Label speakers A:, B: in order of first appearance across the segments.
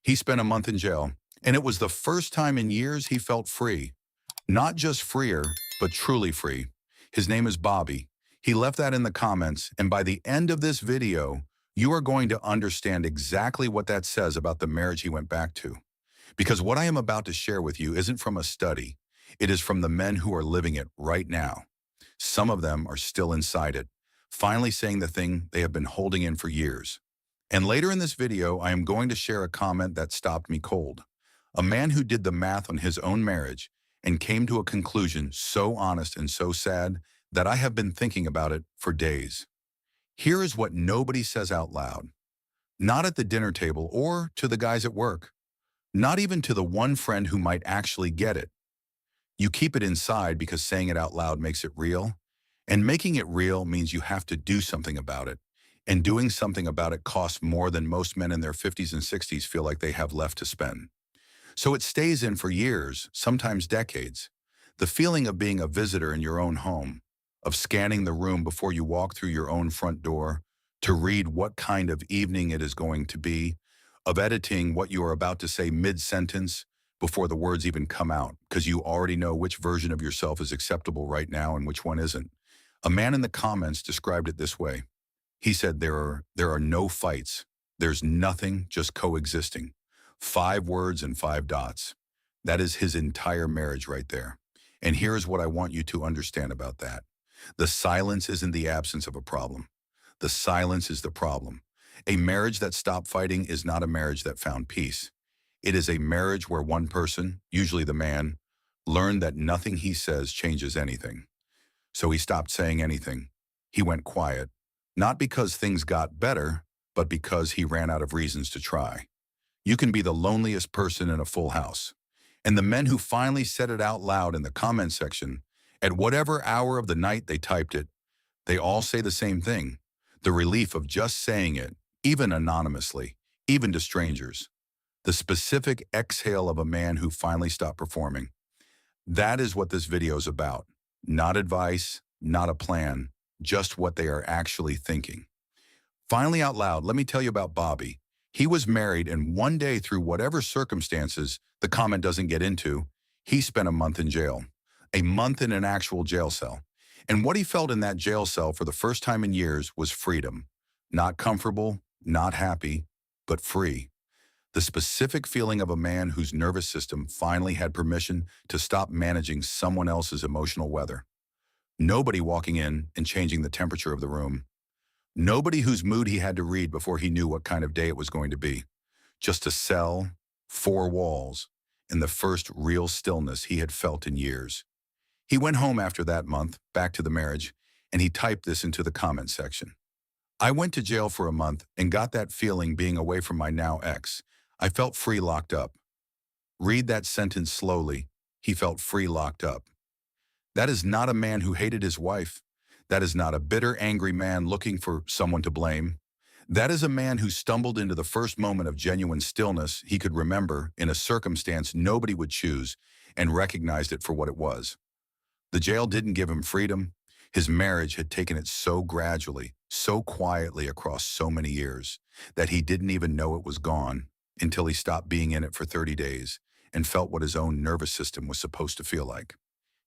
A: He spent a month in jail, and it was the first time in years he felt free. Not just freer, but truly free. His name is Bobby. He left that in the comments, and by the end of this video, you are going to understand exactly what that says about the marriage he went back to. Because what I am about to share with you isn't from a study. It is from the men who are living it right now. Some of them are still inside it, finally saying the thing they have been holding in for years. And later in this video, I am going to share a comment that stopped me cold. A man who did the math on his own marriage and came to a conclusion so honest and so sad that I have been thinking about it for days. Here is what nobody says out loud. Not at the dinner table or to the guys at work. Not even to the one friend who might actually get it. You keep it inside because saying it out loud makes it real. And making it real means you have to do something about it. And doing something about it costs more than most men in their 50s and 60s feel like they have left to spend. So it stays in for years, sometimes decades. The feeling of being a visitor in your own home, of scanning the room before you walk through your own front door, to read what kind of evening it is going to be, of editing what you are about to say mid-sentence before the words even come out, because you already know which version of yourself is acceptable right now and which one isn't. A man in the comments described it this way. He said, there are no fights. There's nothing, just coexisting. 5 words and 5 dots. That is his entire marriage right there. And here's what I want you to understand about that. The silence isn't the absence of a problem. The silence is the problem. A marriage that stopped fighting is not a marriage that found peace. It is a marriage where one person, usually the man, learned that nothing he says changes anything. So he stopped saying anything. He went quiet. Not because things got better, but because he ran out of reasons to try. You can be the loneliest person in a full house. And the men who finally said it out loud in the comment section, at whatever hour of the night they typed it, they all say the same thing. The relief of just saying it, even anonymously, even to strangers. The specific exhale of a man who finally stopped performing. That is what this video is about. Not advice, not a plan, just what they are actually thinking. Finally out loud, let me tell you about Bobby. He was married, and one day, through whatever circumstances the comment doesn't get into, he spent a month in jail. A month in an actual jail cell. And what he felt in that jail cell for the first time in years was freedom. Not comfortable, not happy, but free. The specific feeling of a man whose nervous system finally had permission to stop managing someone else's emotional weather. Nobody walking in and changing the temperature of the room. Nobody whose mood he had to read before he knew what kind of day it was going to be. Just a cell, 4 walls, and the first real stillness he had felt in years. He went home after that month, back to the marriage, and he typed this into the comment section. I went to jail for a month and got that feeling being away from my now ex. I felt free locked up. Read that sentence slowly. He felt free locked up. That is not a man who hated his wife. That is not a bitter, angry man looking for someone to blame. That is a man who stumbled into the first moment of genuine stillness he could remember in a circumstance nobody would choose and recognized it for what it was. The jail didn't give him freedom. His marriage had taken it so gradually, so quietly across so many years that he didn't even know it was gone until he stopped being in it for 30 days and felt what his own nervous system was supposed to feel like.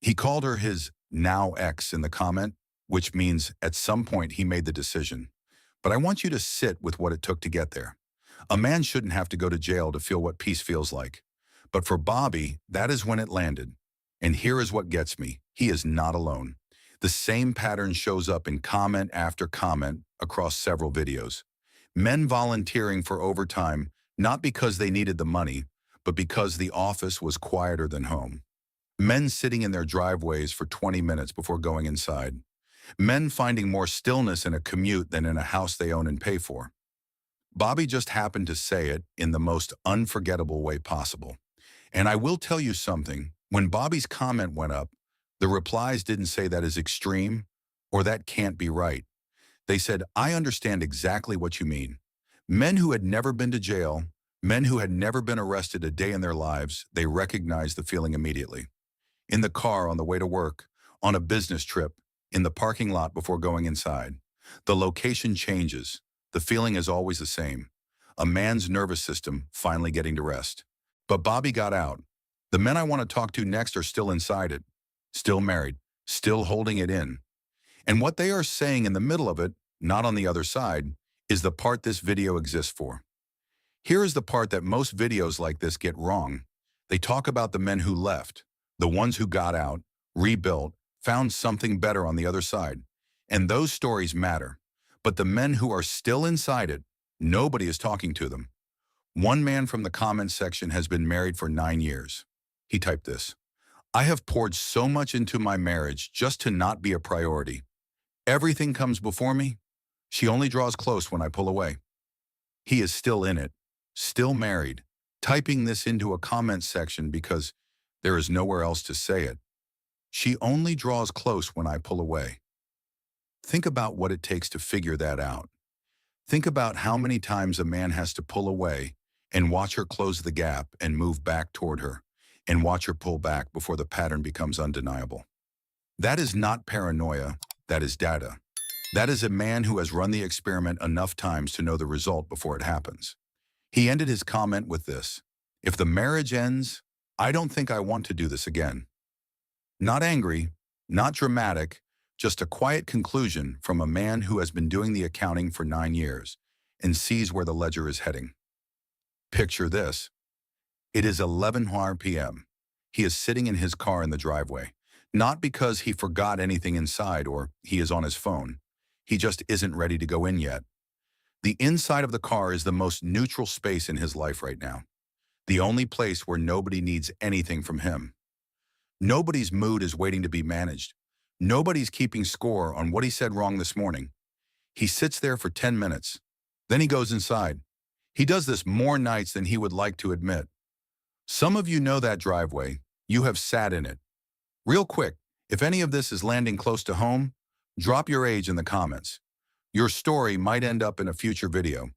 A: He called her his now ex in the comment, which means at some point he made the decision. But I want you to sit with what it took to get there. A man shouldn't have to go to jail to feel what peace feels like. But for Bobby, that is when it landed. And here is what gets me. He is not alone. The same pattern shows up in comment after comment across several videos. Men volunteering for overtime, not because they needed the money, but because the office was quieter than home. Men sitting in their driveways for 20 minutes before going inside. Men finding more stillness in a commute than in a house they own and pay for. Bobby just happened to say it in the most unforgettable way possible. And I will tell you something, when Bobby's comment went up, the replies didn't say that is extreme or that can't be right. They said, I understand exactly what you mean. Men who had never been to jail, men who had never been arrested a day in their lives, they recognized the feeling immediately. In the car on the way to work, on a business trip, in the parking lot before going inside. The location changes. The feeling is always the same. a man's nervous system finally getting to rest. But Bobby got out. The men I want to talk to next are still inside it, still married, still holding it in. And what they are saying in the middle of it, not on the other side, is the part this video exists for. Here is the part that most videos like this get wrong. They talk about the men who left, the ones who got out, rebuilt, found something better on the other side. And those stories matter. But the men who are still inside it, nobody is talking to them. One man from the comments section has been married for 9 years. He typed this: "I have poured so much into my marriage just to not be a priority. Everything comes before me. She only draws close when I pull away." He is still in it, still married, typing this into a comment section because there is nowhere else to say it. She only draws close when I pull away. Think about what it takes to figure that out. Think about how many times a man has to pull away and watch her close the gap and move back toward her, and watch her pull back before the pattern becomes undeniable. That is not paranoia, that is data. That is a man who has run the experiment enough times to know the result before it happens. He ended his comment with this: "If the marriage ends, I don't think I want to do this again." Not angry, not dramatic, just a quiet conclusion from a man who has been doing the accounting for 9 years and sees where the ledger is heading. Picture this. It is 11 p.m. He is sitting in his car in the driveway, not because he forgot anything inside or he is on his phone. He just isn't ready to go in yet. The inside of the car is the most neutral space in his life right now. The only place where nobody needs anything from him. Nobody's mood is waiting to be managed. Nobody's keeping score on what he said wrong this morning. He sits there for 10 minutes. Then he goes inside. He does this more nights than he would like to admit. Some of you know that driveway. You have sat in it. Real quick, if any of this is landing close to home, drop your age in the comments. Your story might end up in a future video.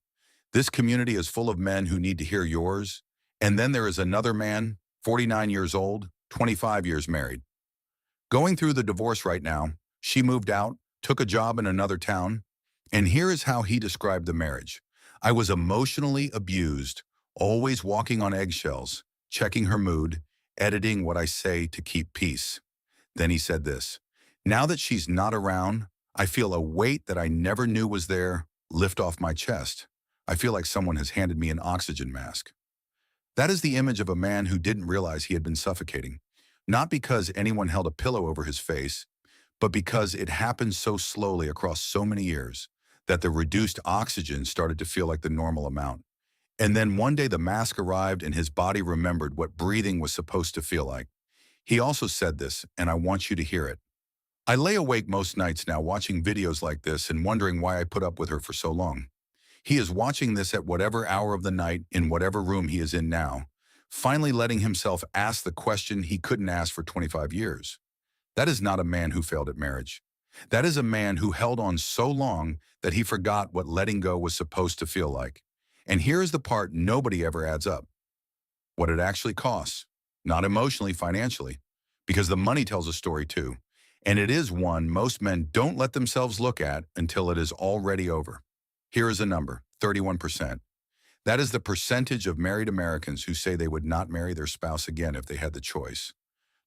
A: This community is full of men who need to hear yours. And then there is another man, 49 years old, 25 years married. Going through the divorce right now. She moved out, took a job in another town, and here is how he described the marriage. "I was emotionally abused, always walking on eggshells, checking her mood, editing what I say to keep peace." Then he said this: "Now that she's not around, I feel a weight that I never knew was there lift off my chest. I feel like someone has handed me an oxygen mask." That is the image of a man who didn't realize he had been suffocating. Not because anyone held a pillow over his face, but because it happened so slowly across so many years that the reduced oxygen started to feel like the normal amount. And then one day the mask arrived and his body remembered what breathing was supposed to feel like. He also said this, and I want you to hear it. "I lay awake most nights now watching videos like this and wondering why I put up with her for so long." He is watching this at whatever hour of the night in whatever room he is in now, finally letting himself ask the question he couldn't ask for 25 years. That is not a man who failed at marriage. That is a man who held on so long that he forgot what letting go was supposed to feel like. And here is the part nobody ever adds up. What it actually costs. Not emotionally, financially. Because the money tells a story too. And it is one most men don't let themselves look at until it is already over. Here is a number, 31%. That is the percentage of married Americans who say they would not marry their spouse again if they had the choice.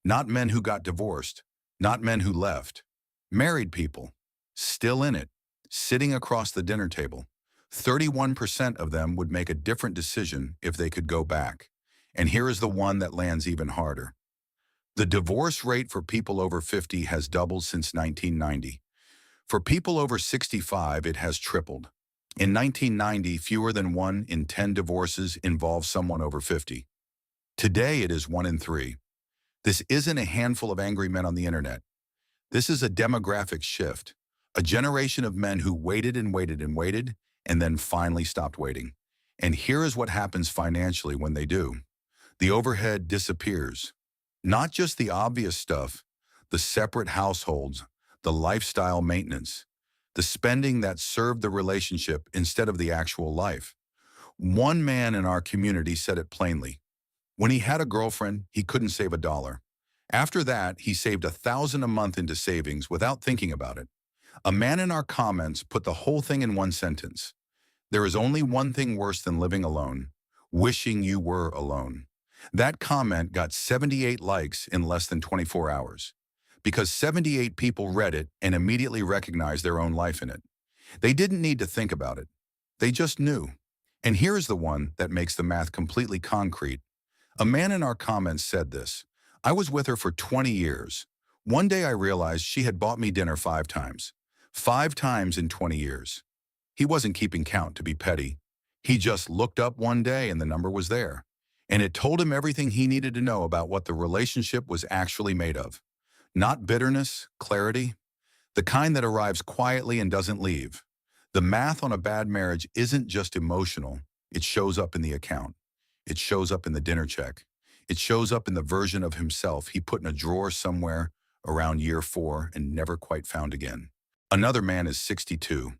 A: Not men who got divorced, not men who left. Married people, still in it, sitting across the dinner table. 31% of them would make a different decision if they could go back. And here is the one that lands even harder. The divorce rate for people over 50 has doubled since 1990. For people over 65, it has tripled. In 1990, fewer than 1 in 10 divorces involved someone over 50. Today, it is 1 in 3. This isn't a handful of angry men on the internet. This is a demographic shift, a generation of men who waited and waited and waited, and then finally stopped waiting. And here is what happens financially when they do. The overhead disappears. Not just the obvious stuff, the separate households, the lifestyle maintenance, the spending that served the relationship instead of the actual life. One man in our community said it plainly. When he had a girlfriend, he couldn't save $1. After that, he saved $1,000 a month into savings without thinking about it. A man in our comments put the whole thing in one sentence. There is only one thing worse than living alone: wishing you were alone. That comment got 78 likes in less than 24 hours because 78 people read it and immediately recognized their own life in it. They didn't need to think about it. They just knew. And here's the one that makes the math completely concrete. A man in our comments said this: "I was with her for 20 years. One day I realized she had bought me dinner 5 times. 5 times in 20 years. He wasn't keeping count to be petty. He just looked up one day and the number was there. And it told him everything he needed to know about what the relationship was actually made of. Not bitterness, clarity, the kind that arrives quietly and doesn't leave. The math on a bad marriage isn't just emotional. It shows up in the account. It shows up in the dinner check. It shows up in the version of himself he put in a drawer somewhere around year 4 and never quite found again." Another man is 62.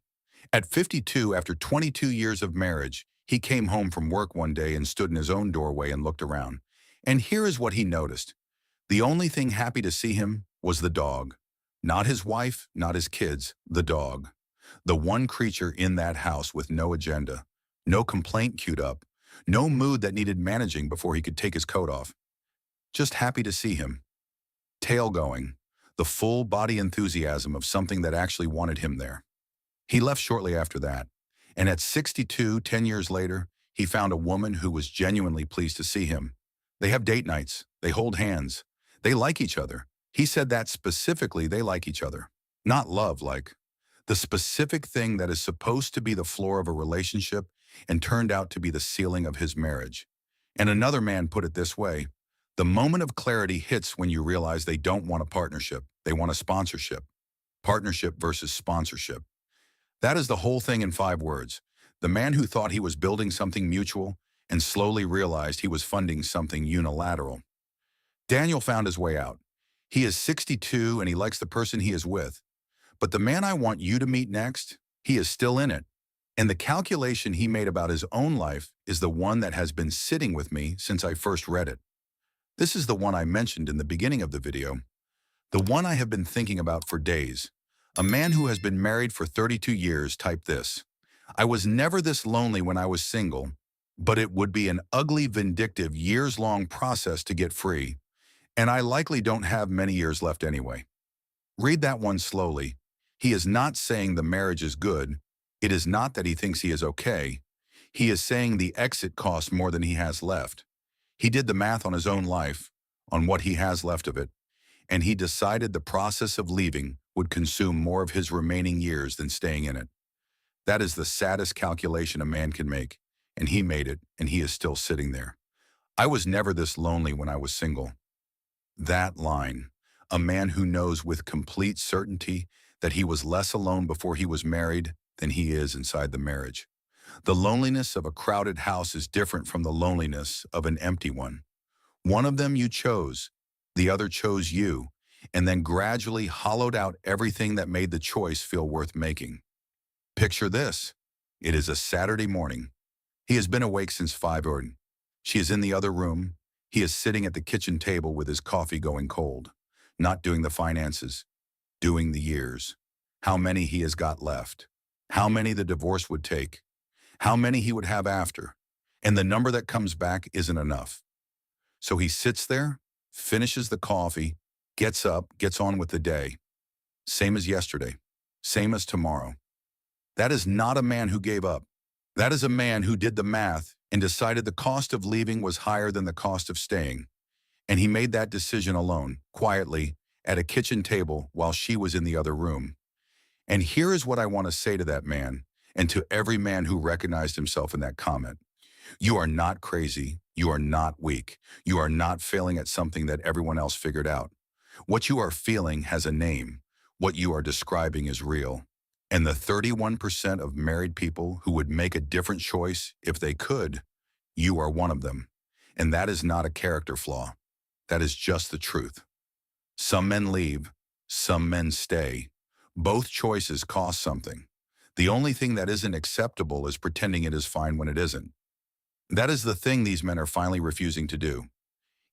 A: At 52, after 22 years of marriage, he came home from work one day and stood in his own doorway and looked around. And here is what he noticed. The only thing happy to see him was the dog. Not his wife, not his kids, the dog. The one creature in that house with no agenda, no complaint queued up, no mood that needed managing before he could take his coat off. Just happy to see him. Tail going, the full body enthusiasm of something that actually wanted him there. He left shortly after that, and at 62, 10 years later, he found a woman who was genuinely pleased to see him. They have date nights, they hold hands, they like each other. He said that specifically they like each other. Not love like. The specific thing that is supposed to be the floor of a relationship and turned out to be the ceiling of his marriage. And another man put it this way: the moment of clarity hits when you realize they don't want a partnership, they want a sponsorship. Partnership versus sponsorship. That is the whole thing in 5 words. The man who thought he was building something mutual and slowly realized he was funding something unilateral. Daniel found his way out. He is 62 and he likes the person he is with. But the man I want you to meet next, he is still in it. And the calculation he made about his own life is the one that has been sitting with me since I first read it. This is the one I mentioned in the beginning of the video. The one I have been thinking about for days. A man who has been married for 32 years typed this: "I was never this lonely when I was single, but it would be an ugly, vindictive, years-long process to get free, and I likely don't have many years left anyway." Read that one slowly. He is not saying the marriage is good. It is not that he thinks he is okay. He is saying the exit costs more than he has left. He did the math on his own life, on what he has left of it, and he decided the process of leaving would consume more of his remaining years than staying in it. That is the saddest calculation a man can make, and he made it, and he is still sitting there. I was never this lonely when I was single. That line, a man who knows with complete certainty that he was less alone before he was married than he is inside the marriage. The loneliness of a crowded house is different from the loneliness of an empty one. One of them you chose, the other chose you, and then gradually hollowed out everything that made the choice feel worth making. Picture this. It is a Saturday morning. He has been awake since 5 a.m. She is in the other room. He is sitting at the kitchen table with his coffee going cold, not doing the finances, doing the years. How many he has got left. How many the divorce would take. How many he would have after. And the number that comes back isn't enough. So he sits there, finishes the coffee, gets up, gets on with the day. Same as yesterday. Same as tomorrow. That is not a man who gave up. That is a man who did the math and decided the cost of leaving was higher than the cost of staying. And he made that decision alone, quietly, at a kitchen table while she was in the other room. And here is what I want to say to that man, and to every man who recognized himself in that comment. You are not crazy. You are not weak. You are not failing at something that everyone else figured out. What you are feeling has a name. What you are describing is real. And the 31% of married people who would make a different choice if they could, you are one of them. And that is not a character flaw. That is just the truth. Some men leave, some men stay. Both choices cost something. The only thing that isn't acceptable is pretending it is fine when it isn't. That is the thing these men are finally refusing to do.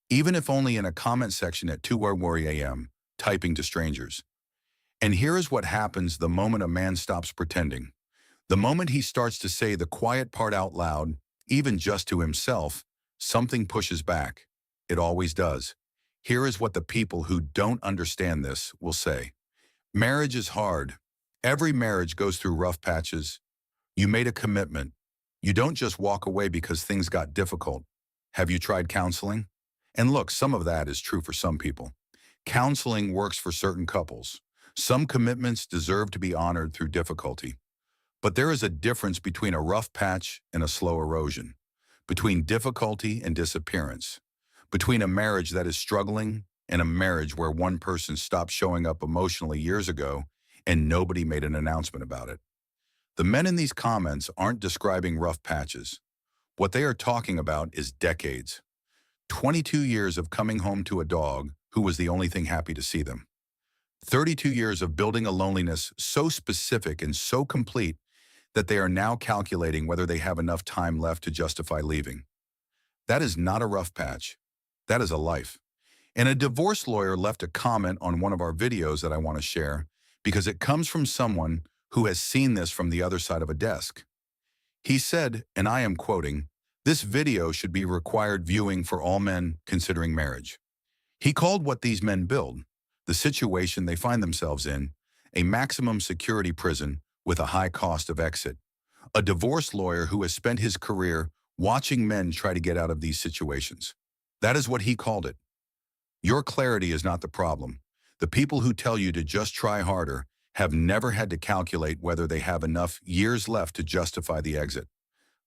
A: Even if only in a comment section at 2 a.m., typing to strangers. And here is what happens the moment a man stops pretending. The moment he starts to say the quiet part out loud, even just to himself, something pushes back. It always does. Here is what the people who don't understand this will say. Marriage is hard. Every marriage goes through rough patches. You made a commitment. You don't just walk away because things got difficult. Have you tried counseling? And look, some of that is true for some people. Counseling works for certain couples. Some commitments deserve to be honored through difficulty. But there is a difference between a rough patch and a slow erosion, between difficulty and disappearance, between a marriage that is struggling and a marriage where one person stopped showing up emotionally years ago and nobody made an announcement about it. The men in these comments aren't describing rough patches. What they are talking about is decades. 22 years of coming home to a dog who was the only thing happy to see them. 32 years of building a loneliness so specific and so complete that they are now calculating whether they have enough time left to justify leaving. That is not a rough patch. That is a life. And a divorce lawyer left a comment on one of our videos that I want to share because it comes from someone who has seen this from the other side of a desk. He said, and I am quoting, "This video should be required viewing for all men considering marriage." He called what these men build, the situation they find themselves in, a maximum security prison with a high cost of exit. A divorce lawyer who has spent his career watching men try to get out of these situations. That is what he called it. Your clarity is not the problem. The people who tell you to just try harder have never had to calculate whether they have enough years left to justify the exit.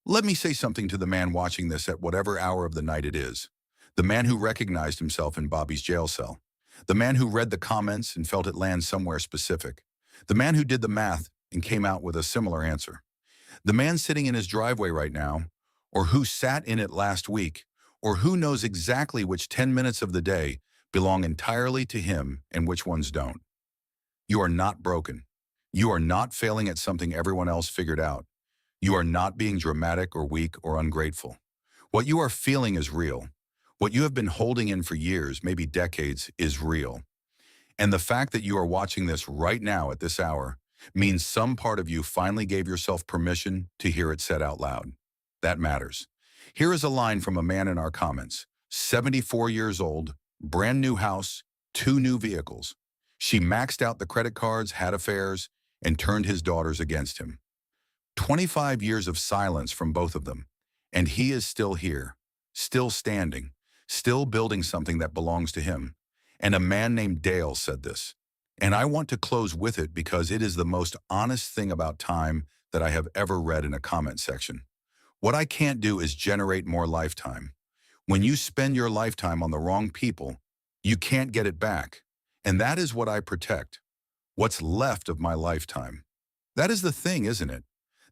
A: Let me say something to the man watching this at whatever hour of the night it is. The man who recognized himself in Bobby's jail cell. The man who read the comments and felt it land somewhere specific. The man who did the math and came out with a similar answer. The man sitting in his driveway right now, or who sat in it last week, or who knows exactly which 10 minutes of the day belong entirely to him and which ones don't. You are not broken. You are not failing at something everyone else figured out. You are not being dramatic or weak or ungrateful. What you are feeling is real. What you have been holding in for years, maybe decades, is real. And the fact that you are watching this right now at this hour means some part of you finally gave yourself permission to hear it said out loud. That matters. Here is a line from a man in our comments. 74 years old, brand new house, 2 new vehicles. She maxed out the credit cards, had affairs, and turned his daughters against him. 25 years of silence from both of them, and he is still here, still standing, still building something that belongs to him. And a man named Dale said this. And I want to close with it because it is the most honest thing about time that I have ever read in a comment section. What I can't do is generate more lifetime. When you spend your lifetime on the wrong people, you can't get it back. And that is what I protect. What's left of my lifetime. That is the thing, isn't it?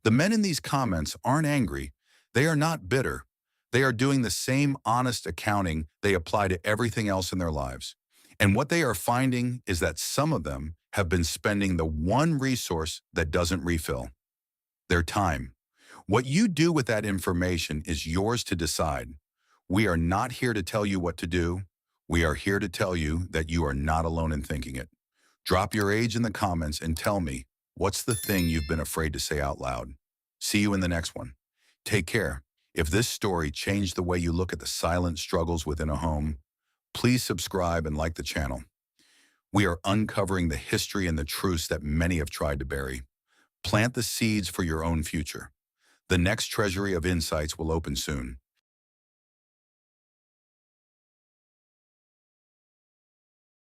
A: The men in these comments aren't angry. They are not bitter. They are doing the same honest accounting they apply to everything else in their lives. And what they are finding is that some of them have been spending the one resource that doesn't refill, their time. What you do with that information is yours to decide. We are not here to tell you what to do. We are here to tell you that you are not alone in thinking it. Drop your age in the comments and tell me, what's the thing you've been afraid to say out loud? See you in the next one. Take care. If this story changed the way you look at the silent struggles within a home, please subscribe and like the channel. We are uncovering the history and the truths that many have tried to bury. Plant the seeds for your own future. The next treasury of insights will open soon.